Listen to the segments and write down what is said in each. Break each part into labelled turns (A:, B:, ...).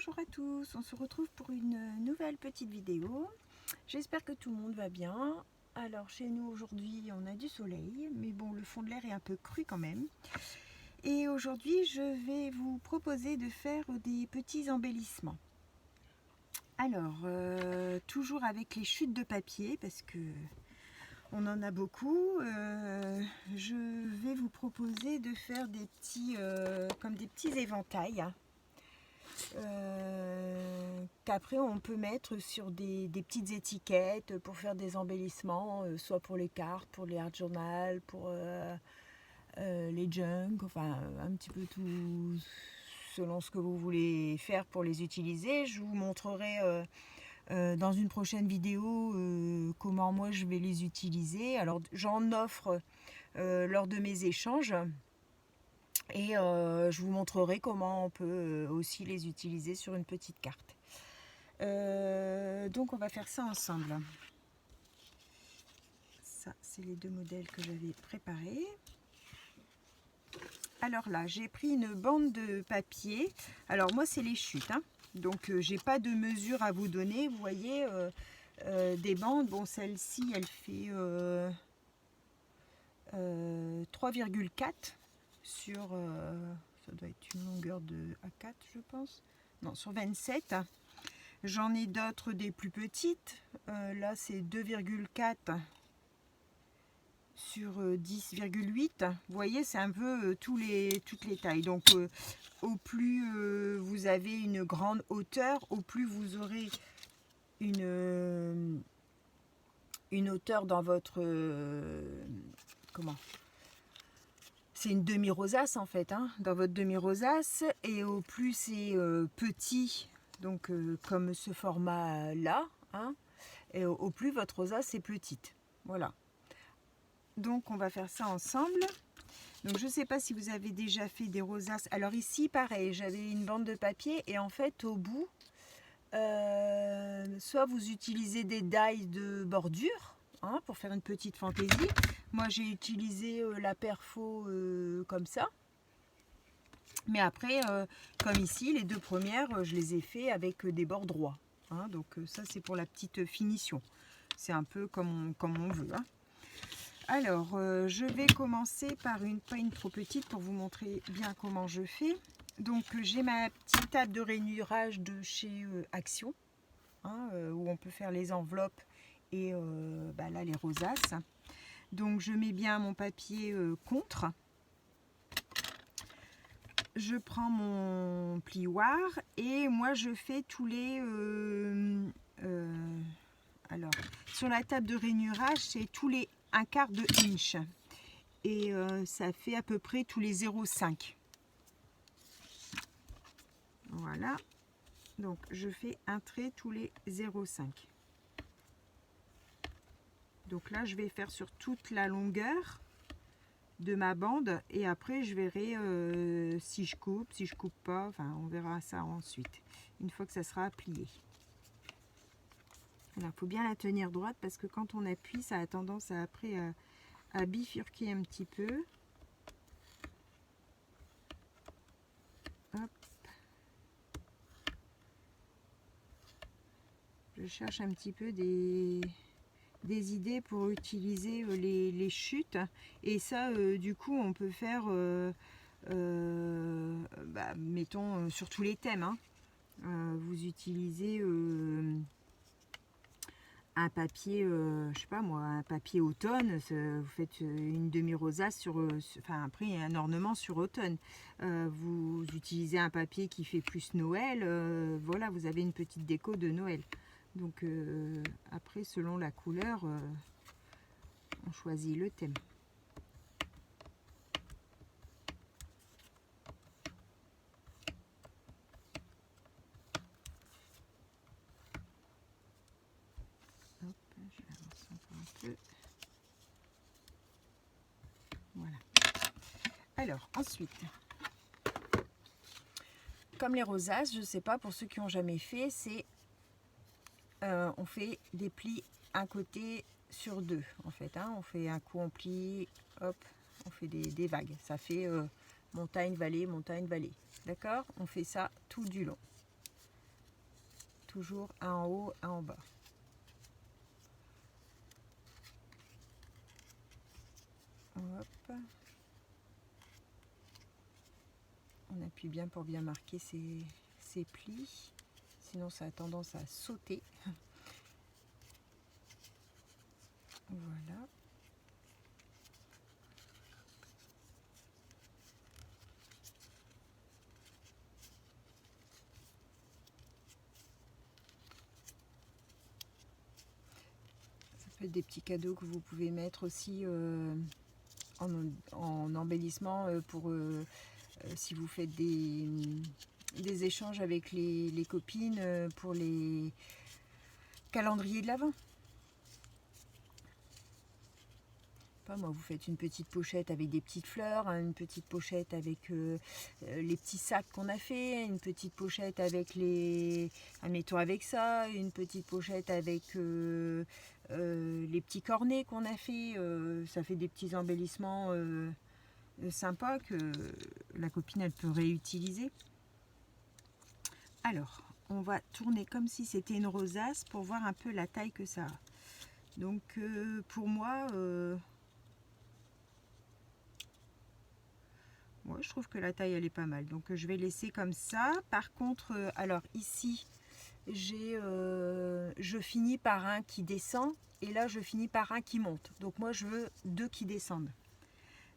A: Bonjour à tous, on se retrouve pour une nouvelle petite vidéo. J'espère que tout le monde va bien. Alors chez nous aujourd'hui on a du soleil, mais bon le fond de l'air est un peu cru quand même. Et aujourd'hui je vais vous proposer de faire des petits embellissements. Alors toujours avec les chutes de papier parce que on en a beaucoup. Je vais vous proposer de faire des petits comme des petits éventails. Qu'après on peut mettre sur des petites étiquettes pour faire des embellissements, soit pour les cartes, pour les art journal, pour les junk, enfin un petit peu tout selon ce que vous voulez faire pour les utiliser. Je vous montrerai dans une prochaine vidéo comment moi je vais les utiliser. Alors j'en offre lors de mes échanges. Et je vous montrerai comment on peut aussi les utiliser sur une petite carte. Donc on va faire ça ensemble. Ça, c'est les deux modèles que j'avais préparés. Alors là, j'ai pris une bande de papier. Alors moi, c'est les chutes, hein. Donc j'ai pas de mesure à vous donner. Vous voyez, des bandes. Bon, celle-ci, elle fait 3,4 sur... ça doit être une longueur de A4 je pense, non sur 27. J'en ai d'autres des plus petites, là c'est 2,4 sur 10,8. Vous voyez, c'est un peu toutes les tailles. Donc au plus vous avez une grande hauteur, au plus vous aurez une hauteur dans votre comment, c'est une demi-rosace en fait, hein, dans votre demi-rosace. Et au plus c'est petit, donc comme ce format là, hein, et au plus votre rosace est petite. Voilà. Donc on va faire ça ensemble. Donc je ne sais pas si vous avez déjà fait des rosaces. Alors ici pareil, j'avais une bande de papier et en fait au bout, soit vous utilisez des die de bordure, hein, pour faire une petite fantaisie. Moi j'ai utilisé la perfo comme ça. Mais après, comme ici, les deux premières, je les ai fait avec des bords droits, hein. Donc ça c'est pour la petite finition. C'est un peu comme on veut, hein. Alors je vais commencer par pas une trop petite pour vous montrer bien comment je fais. Donc j'ai ma petite table de rainurage de chez Action, hein, où on peut faire les enveloppes et là les rosaces. Donc je mets bien mon papier contre. Je prends mon plioir et moi je fais tous les... alors, sur la table de rainurage, c'est tous les 1/4 de inch. Et ça fait à peu près tous les 0,5. Voilà. Donc je fais un trait tous les 0,5. Donc là, je vais faire sur toute la longueur de ma bande et après je verrai si je coupe pas, enfin on verra ça ensuite une fois que ça sera plié. Alors il faut bien la tenir droite parce que quand on appuie ça a tendance après à bifurquer un petit peu. Hop. Je cherche un petit peu des idées pour utiliser les chutes et ça du coup on peut faire mettons sur tous les thèmes, hein. Vous utilisez un papier, je sais pas moi, un papier automne, vous faites une demi-rosace sur, enfin après un ornement sur automne. Vous utilisez un papier qui fait plus Noël, voilà, vous avez une petite déco de Noël. Donc après, selon la couleur, on choisit le thème. Hop, je vais avancer encore un peu. Voilà. Alors, ensuite, comme les rosaces, je ne sais pas, pour ceux qui n'ont jamais fait, c'est on fait des plis un côté sur deux, en fait, hein. On fait un coup, on plie, hop, on fait des vagues. Ça fait montagne, vallée, d'accord? On fait ça tout du long. toujours un en haut, un en bas. Hop. On appuie bien pour bien marquer ces plis, sinon ça a tendance à sauter. Voilà. Ça peut être des petits cadeaux que vous pouvez mettre aussi en embellissement pour si vous faites des échanges avec les copines pour les calendriers de l'Avent. Pas moi, vous faites une petite pochette avec des petites fleurs, hein, une petite pochette avec les petits sacs qu'on a fait, une petite pochette avec admettons avec ça, une petite pochette avec les petits cornets qu'on a fait. Ça fait des petits embellissements sympas que la copine elle peut réutiliser. Alors, on va tourner comme si c'était une rosace pour voir un peu la taille que ça a. Donc pour moi, je trouve que la taille elle est pas mal. Donc je vais laisser comme ça. Par contre, alors ici, je finis par un qui descend et là je finis par un qui monte. Donc moi je veux deux qui descendent.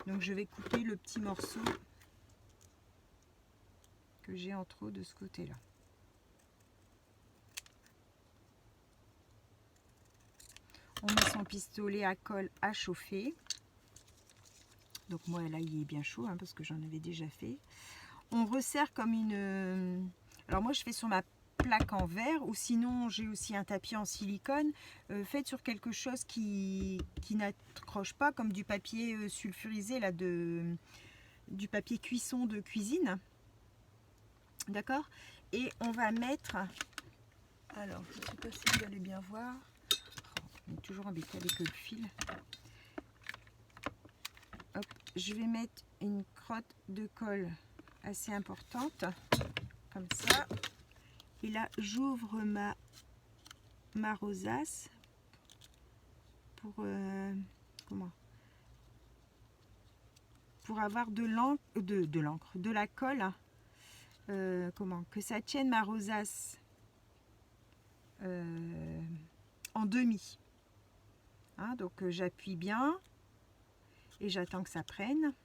A: Donc je vais couper le petit morceau que j'ai en trop de ce côté-là. On met son pistolet à colle à chauffer. Donc moi là il est bien chaud hein, parce que j'en avais déjà fait. On resserre comme une... Alors moi je fais sur ma plaque en verre ou sinon j'ai aussi un tapis en silicone. Faites sur quelque chose qui n'accroche pas, comme du papier sulfurisé là, du papier cuisson de cuisine. D'accord? Et on va mettre... Alors je ne sais pas si vous allez bien voir. On est toujours embêté avec le fil. Hop, je vais mettre une crotte de colle assez importante, comme ça. Et là, j'ouvre ma rosace pour pour avoir de la colle, que ça tienne ma rosace en demi. Hein, donc j'appuie bien et j'attends que ça prenne.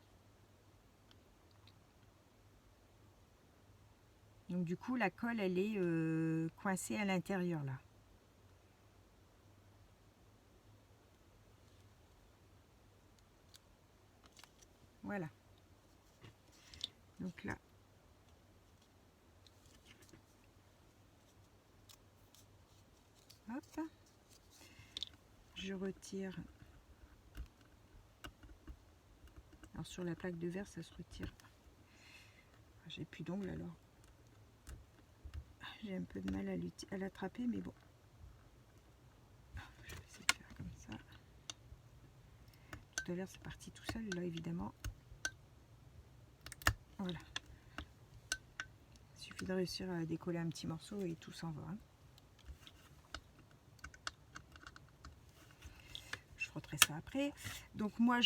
A: Donc du coup la colle elle est coincée à l'intérieur là. Voilà. Donc là. Hop. Je retire. Alors sur la plaque de verre ça se retire. J'ai plus d'ongles alors. J'ai un peu de mal à l'attraper, mais bon. Je vais essayer de faire comme ça. Tout à l'heure, c'est parti tout seul, là, évidemment. Voilà. Il suffit de réussir à décoller un petit morceau et tout s'en va. Hein. Je frotterai ça après. Donc moi,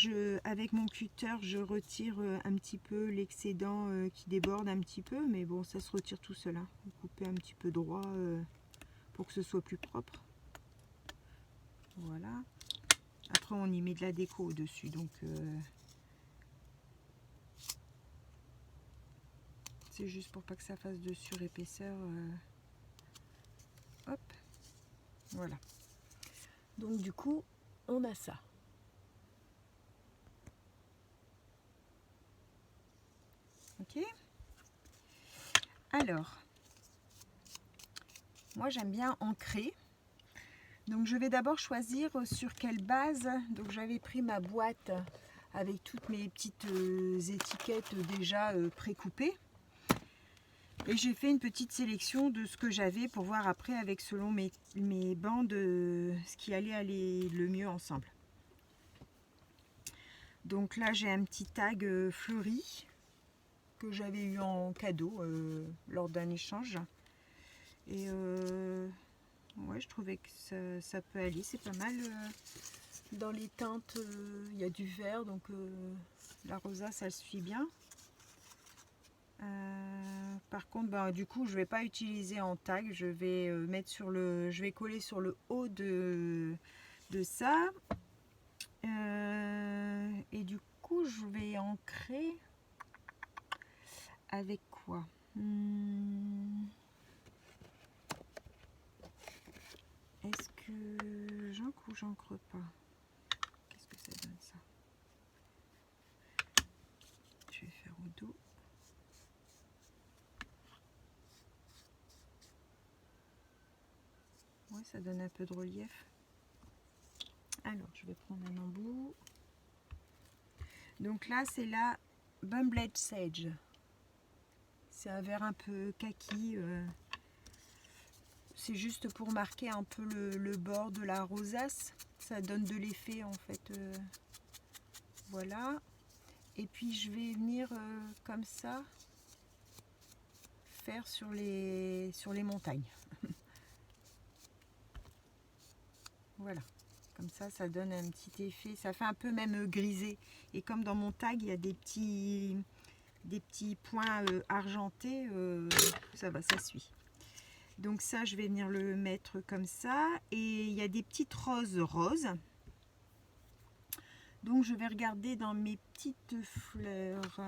A: avec mon cutter, je retire un petit peu l'excédent qui déborde un petit peu, mais bon, ça se retire tout seul. Hein. Vous coupez un petit peu droit pour que ce soit plus propre. Voilà. Après, on y met de la déco au-dessus, donc c'est juste pour pas que ça fasse de surépaisseur. Hop, voilà. Donc du coup, on a ça. Ok. Alors, moi j'aime bien ancrer. Donc je vais d'abord choisir sur quelle base. Donc j'avais pris ma boîte avec toutes mes petites étiquettes déjà précoupées. Et j'ai fait une petite sélection de ce que j'avais pour voir après avec selon mes bandes ce qui allait aller le mieux ensemble. Donc là j'ai un petit tag fleuri que j'avais eu en cadeau lors d'un échange. Et ouais, je trouvais que ça peut aller, c'est pas mal. Dans les teintes, il y a du vert, donc la rosace, elle suit bien. Par contre, du coup, je vais pas utiliser en tag, je vais mettre sur je vais coller sur le haut de ça. Et du coup, je vais ancrer avec quoi? Est-ce que j'encre ou j'encre pas? Qu'est-ce que ça donne ça? Je vais faire au dos. Ouais, ça donne un peu de relief. Alors, je vais prendre un embout. Donc là, c'est la Bumbled Sage. C'est un vert un peu kaki. C'est juste pour marquer un peu le bord de la rosace. Ça donne de l'effet en fait. Voilà. Et puis je vais venir comme ça faire sur les montagnes. Voilà. Comme ça donne un petit effet. Ça fait un peu même grisé. Et comme dans mon tag, il y a des petits points argentés, ça va, ça suit. Donc ça, je vais venir le mettre comme ça. Et il y a des petites roses. Donc je vais regarder dans mes petites fleurs.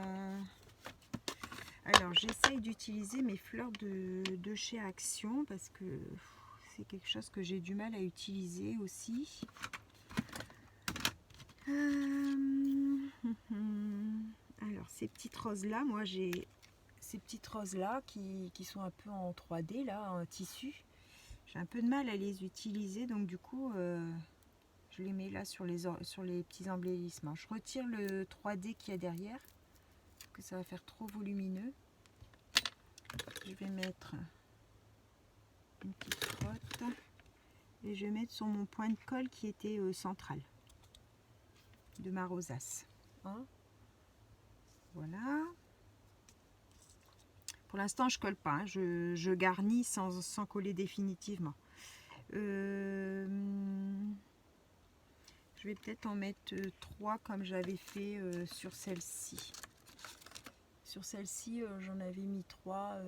A: Alors j'essaye d'utiliser mes fleurs de chez Action parce que c'est quelque chose que j'ai du mal à utiliser aussi. Alors ces petites roses là, moi j'ai ces petites roses là qui sont un peu en 3D là, en tissu. J'ai un peu de mal à les utiliser, donc du coup je les mets là sur les petits embellissements. Je retire le 3D qu'il y a derrière, parce que ça va faire trop volumineux. Je vais mettre une petite crotte et je vais mettre sur mon point de colle qui était central de ma rosace. Hein, voilà. Pour l'instant, je colle pas, hein. Je garnis sans coller définitivement. Je vais peut-être en mettre 3 comme j'avais fait sur celle-ci. Sur celle-ci, j'en avais mis 3,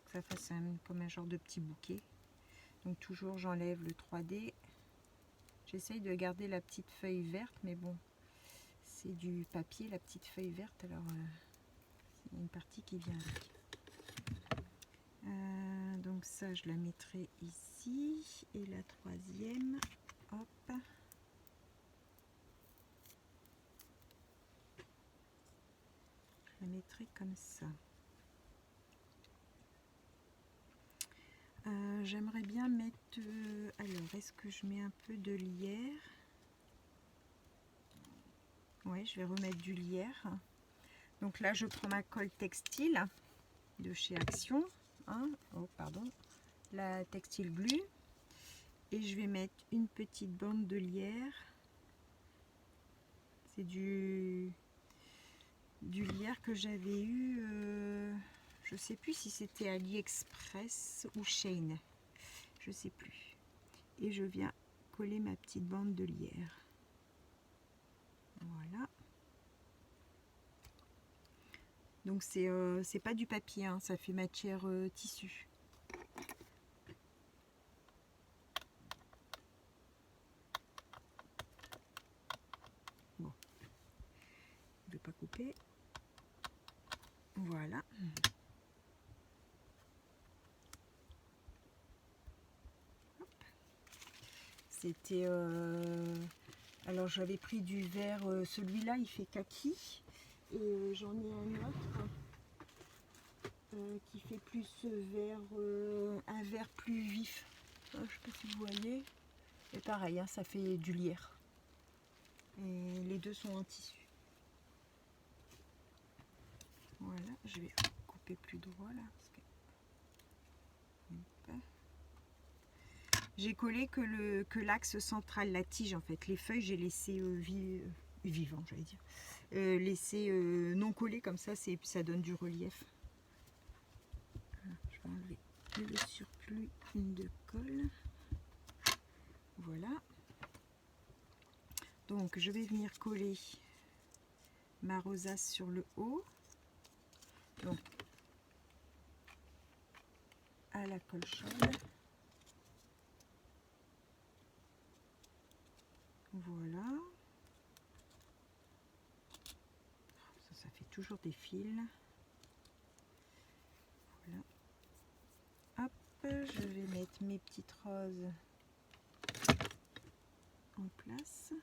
A: que ça fasse comme un genre de petit bouquet. Donc toujours, j'enlève le 3D. J'essaye de garder la petite feuille verte, mais bon, c'est du papier, la petite feuille verte, alors il y a une partie qui vient avec. Donc ça, je la mettrai ici. Et la troisième, hop. Je la mettrai comme ça. J'aimerais bien mettre... alors, est-ce que je mets un peu de lierre? Ouais, je vais remettre du lierre. Donc là, je prends ma colle textile de chez Action. Hein, oh, pardon. La textile glue. Et je vais mettre une petite bande de lierre. C'est du lierre que j'avais eu... je sais plus si c'était AliExpress ou Shein. Je sais plus. Et je viens coller ma petite bande de lierre. Voilà. Donc c'est pas du papier, hein, ça fait matière tissu. Bon, je vais pas couper. Voilà. C'était alors j'avais pris du vert, celui-là il fait kaki, et j'en ai un autre qui fait plus vert, un vert plus vif. Je sais pas si vous voyez. Et pareil, hein, ça fait du lierre. Et les deux sont en tissu. Voilà, je vais couper plus droit là. J'ai collé que l'axe central, la tige en fait. Les feuilles, j'ai laissé vivant, j'allais dire. Laissé non collé, comme ça, ça donne du relief. Voilà, je vais enlever et le surplus de colle. Voilà. Donc je vais venir coller ma rosace sur le haut. Donc à la colle chaude. Voilà. Ça fait toujours des fils. Voilà. Hop, je vais mettre mes petites roses en place.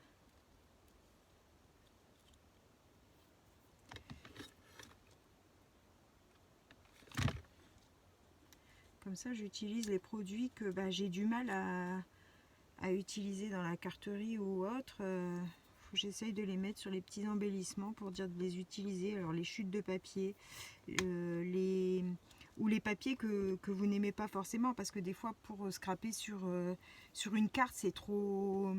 A: Comme ça, j'utilise les produits que j'ai du mal à utiliser dans la carterie ou autre. J'essaye de les mettre sur les petits embellissements pour dire de les utiliser. Alors les chutes de papier, ou les papiers que vous n'aimez pas forcément, parce que des fois pour scraper sur une carte, c'est trop...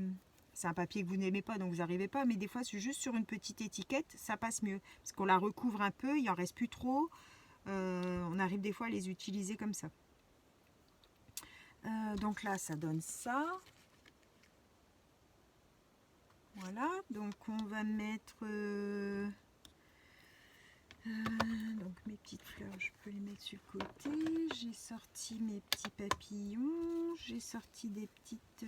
A: C'est un papier que vous n'aimez pas, donc vous n'arrivez pas, mais des fois c'est juste sur une petite étiquette, ça passe mieux. Parce qu'on la recouvre un peu, il n'en reste plus trop. On arrive des fois à les utiliser comme ça. Donc là, ça donne ça. Voilà, donc on va mettre donc mes petites fleurs, je peux les mettre sur le côté. J'ai sorti mes petits papillons, j'ai sorti des petites...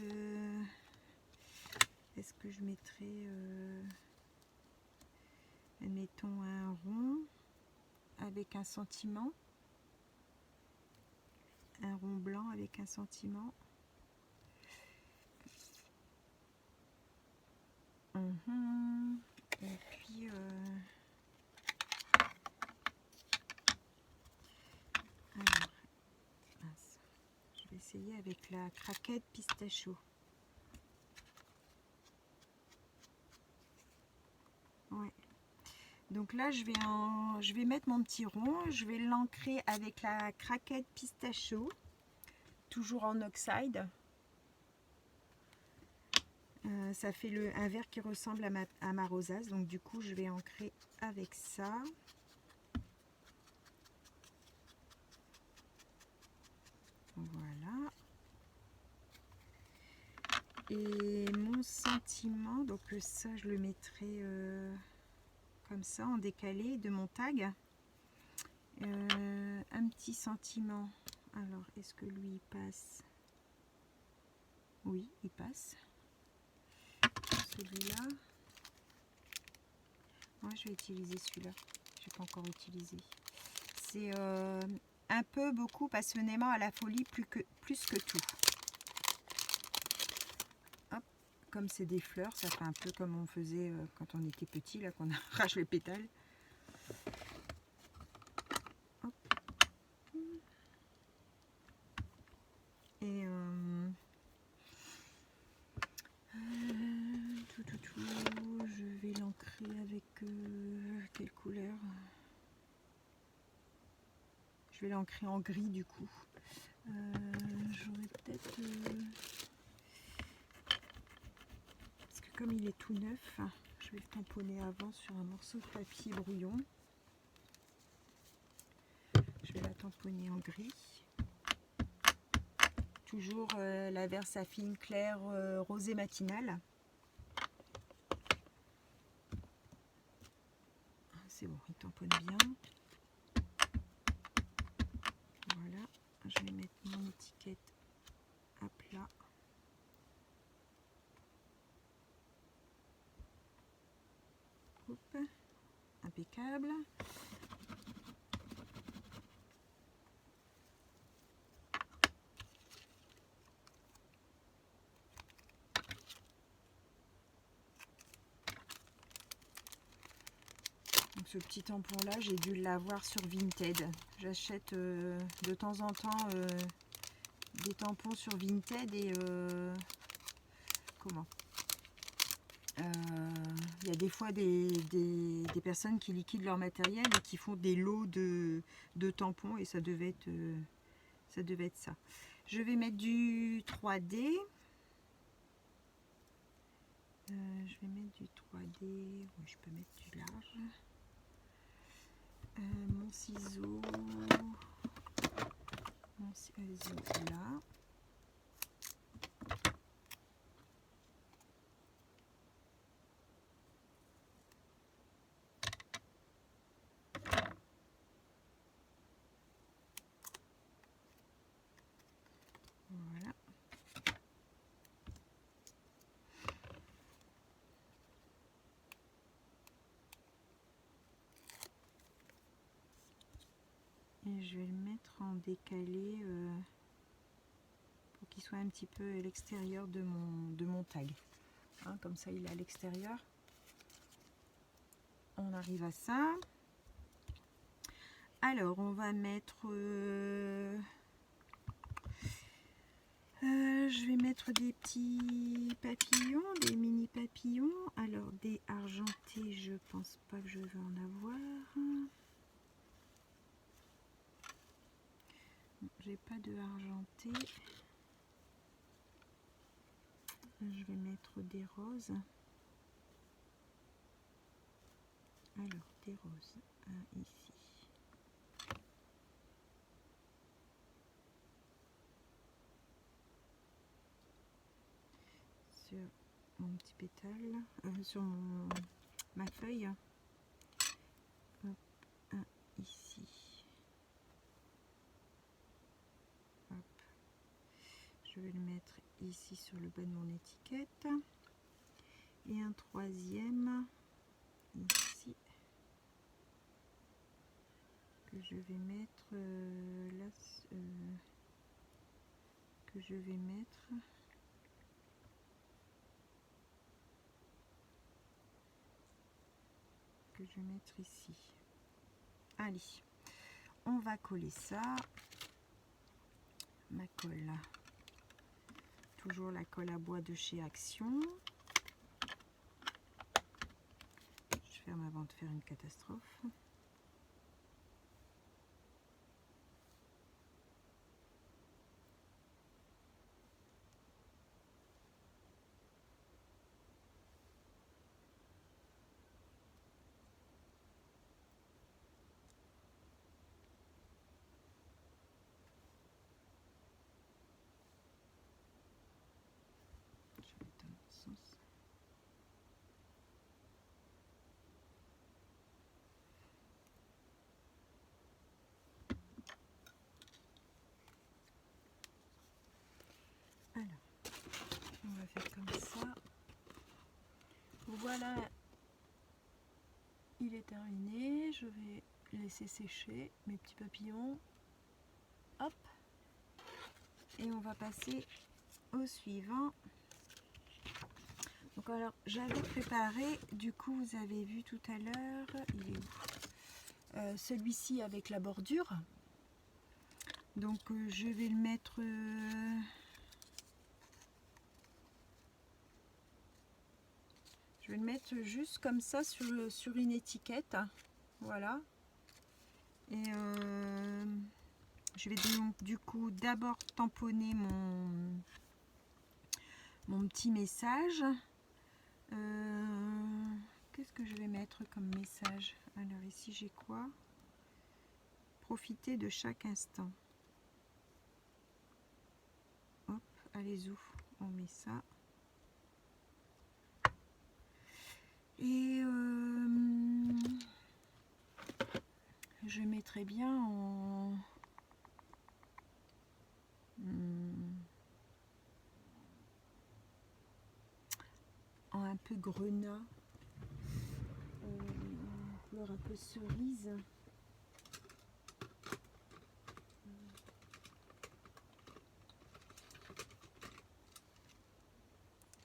A: Est-ce que je mettrai, admettons, un rond avec un sentiment, un rond blanc avec un sentiment. Et puis alors, mince, je vais essayer avec la craquette pistachio. Ouais. Donc là je vais mettre mon petit rond, je vais l'ancrer avec la craquette pistachio, toujours en oxyde. Ça fait un verre qui ressemble à ma rosace, donc du coup je vais ancrer avec ça. Voilà. Et mon sentiment, donc ça je le mettrai comme ça en décalé de mon tag. Un petit sentiment. Alors est-ce que lui il passe? Oui, il passe. Celui-là, moi je vais utiliser celui-là, je n'ai pas encore utilisé. C'est un peu, beaucoup, passionnément, à la folie, plus que tout. Hop, comme c'est des fleurs, ça fait un peu comme on faisait quand on était petit, là, qu'on arrache les pétales. Hop. Et je vais l'ancrer avec quelle couleur? Je vais l'ancrer en gris du coup. J'aurais peut-être... parce que comme il est tout neuf, je vais le tamponner avant sur un morceau de papier brouillon. Je vais la tamponner en gris. Toujours la Versafine claire rosée matinale. C'est bon, il tamponne bien. Voilà, je vais mettre mon étiquette à plat. Hop, impeccable. Donc ce petit tampon là, j'ai dû l'avoir sur Vinted. J'achète de temps en temps des tampons sur Vinted et comment il y a des fois des personnes qui liquident leur matériel et qui font des lots de tampons, et ça devait être ça. Je vais mettre du 3D. Je vais mettre du 3D. Oui, je peux mettre du large. Mon ciseau. mon ciseau là. Voilà. Et je vais le mettre en décalé pour qu'il soit un petit peu à l'extérieur de mon tag. Hein, comme ça, il est à l'extérieur. On arrive à ça. Alors, on va mettre... je vais mettre des petits papillons, des mini papillons. Alors, des argentés, je pense pas que je vais en avoir. J'ai pas de argenté. Je vais mettre des roses. Alors, des roses, ici. Sur mon petit pétale, sur ma feuille. Hop, un ici. Hop. Je vais le mettre ici sur le bas de mon étiquette. Et un troisième ici. Que je vais mettre là. Que je vais mettre. Que je vais mettre ici. Allez, on va coller ça. Ma colle. Toujours la colle à bois de chez Action. Je ferme avant de faire une catastrophe. Je vais dans l'autre sens. Alors, on va faire comme ça. Voilà, il est terminé. Je vais laisser sécher mes petits papillons. Hop. Et on va passer au suivant. Donc alors, j'avais préparé, du coup, vous avez vu tout à l'heure, il est où, celui-ci avec la bordure. Donc, je vais le mettre... je vais le mettre juste comme ça sur une étiquette. Voilà. Et je vais donc du coup d'abord tamponner mon petit message. Qu'est-ce que je vais mettre comme message? Alors ici j'ai quoi? Profitez de chaque instant. Hop, allez où on met ça. Et je mettrai bien en un peu grenat, couleur un peu cerise.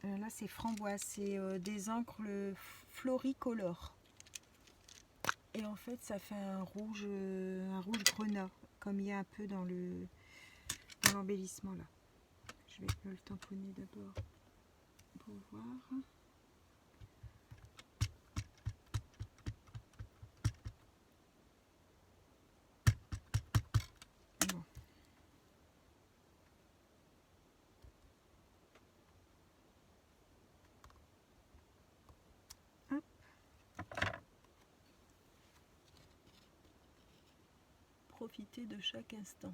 A: Là c'est framboise, c'est des encres floricolor. Et en fait ça fait un rouge grenat, comme il y a un peu dans l'embellissement là. Je vais le tamponner d'abord pour voir. Bon. Hop. Profiter de chaque instant.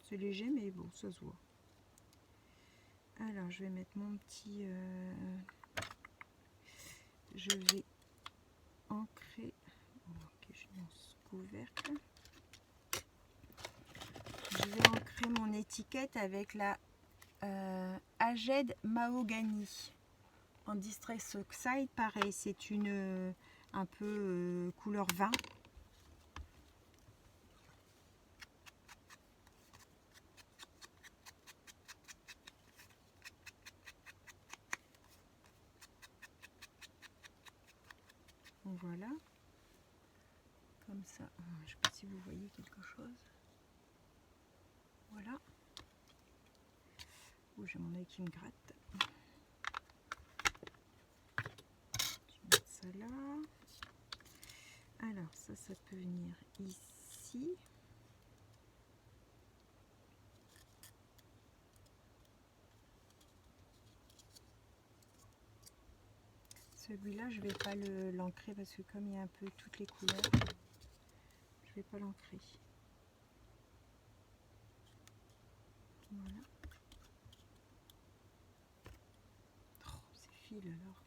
A: C'est léger, mais bon, ça se voit. Alors, je vais mettre mon petit... je vais ancrer... Ok, je mets ce couvercle. Je vais ancrer mon étiquette avec la Aged Mahogany. En Distress Oxide, pareil, c'est une un peu couleur vin. Voilà, comme ça. Je ne sais pas si vous voyez quelque chose. Voilà. Oh, j'ai mon œil qui me gratte. Je vais mettre ça là. Alors ça peut venir ici. Celui-là, je vais pas l'ancrer parce que comme il y a un peu toutes les couleurs, je vais pas l'ancrer. Voilà. Oh, ces fils alors.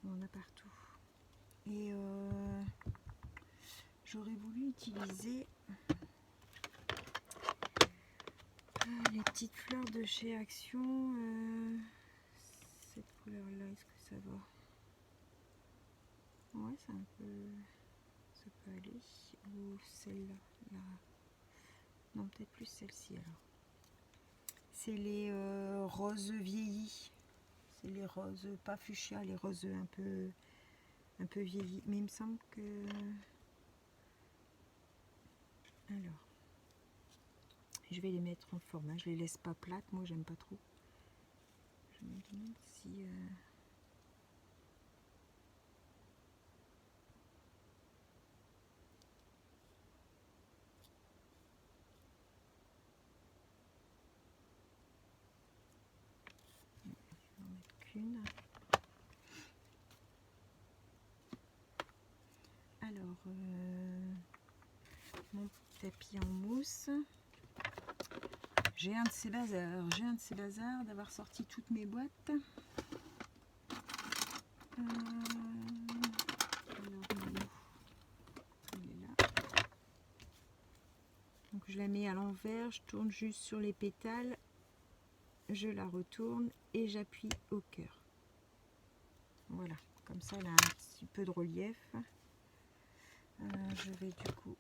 A: On en a partout. Et j'aurais voulu utiliser les petites fleurs de chez Action. Cette couleur-là, est-ce que ça va? Ouais, c'est un peu... ça peut aller. Ou celle-là. Là. Non, peut-être plus celle-ci alors. C'est les roses vieillies. C'est les roses, pas fuchsia, les roses un peu vieillies. Mais il me semble que... Alors, je vais les mettre en forme. Hein. Je les laisse pas plates. Moi, j'aime pas trop. Je me demande si... je vais en mettre qu'une. Alors, mon tapis en mousse. J'ai un de ces bazars, d'avoir sorti toutes mes boîtes. Alors, elle est là. Donc je la mets à l'envers, je tourne juste sur les pétales, je la retourne et j'appuie au cœur. Voilà, comme ça elle a un petit peu de relief. Je vais du coup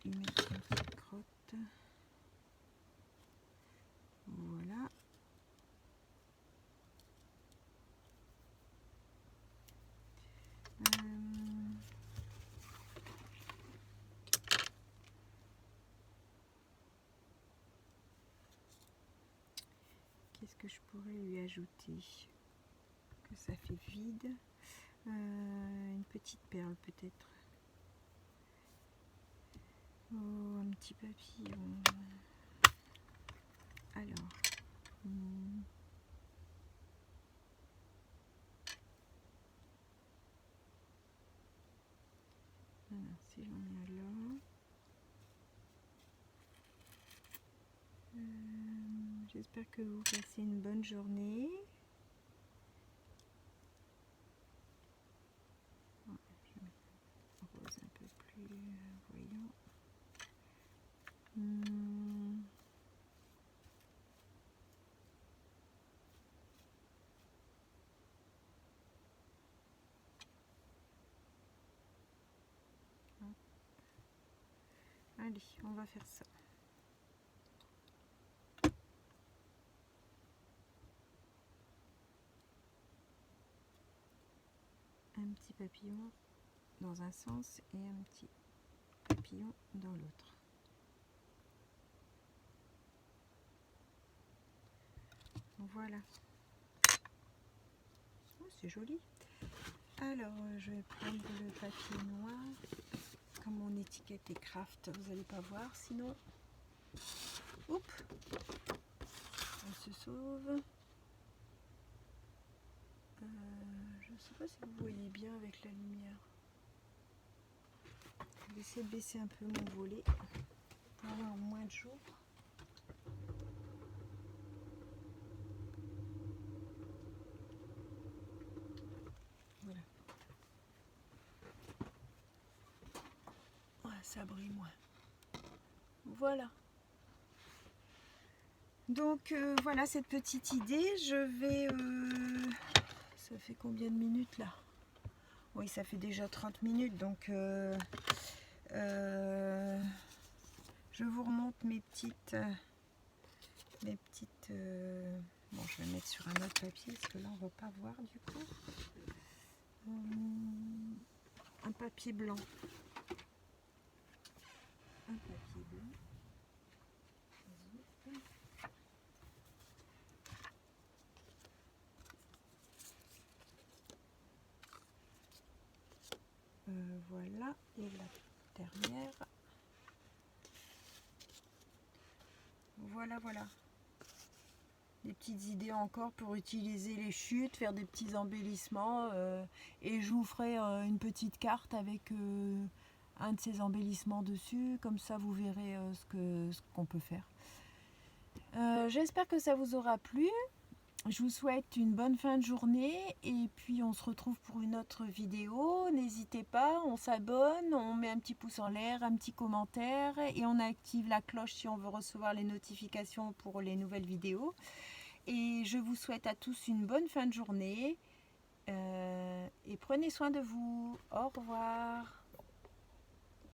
A: y mettre une petite crotte. Voilà. Qu'est-ce que je pourrais lui ajouter? Que ça fait vide. Une petite perle peut-être. Oh, un petit papillon. Alors. Alors, si j'en ai un là. J'espère que vous passez une bonne journée. Ouais, je vais mettre un rose un peu plus voyant. Allez, on va faire ça. Un petit papillon dans un sens et un petit papillon dans l'autre. Voilà. Oh, c'est joli. Alors, je vais prendre le papier noir. Comme mon étiquette est craft, vous n'allez pas voir, sinon... Oups, on se sauve. Je ne sais pas si vous voyez bien avec la lumière. Je vais essayer de baisser un peu mon volet. avoir moins de jours. Voilà. Ouais, ça brille moins. Voilà. Donc voilà cette petite idée. Je vais... ça fait combien de minutes là? Oui, ça fait déjà 30 minutes. Donc je vous remonte mes petites... bon, je vais mettre sur un autre papier parce que là on ne va pas voir du coup. Un papier blanc. Un papier blanc. Voilà, et la dernière. Voilà, voilà. Des petites idées encore pour utiliser les chutes, faire des petits embellissements. Et je vous ferai une petite carte avec un de ces embellissements dessus. Comme ça, vous verrez ce qu'on peut faire. J'espère que ça vous aura plu. Je vous souhaite une bonne fin de journée et puis on se retrouve pour une autre vidéo. N'hésitez pas, on s'abonne, on met un petit pouce en l'air, un petit commentaire et on active la cloche si on veut recevoir les notifications pour les nouvelles vidéos. Et je vous souhaite à tous une bonne fin de journée et prenez soin de vous. Au revoir.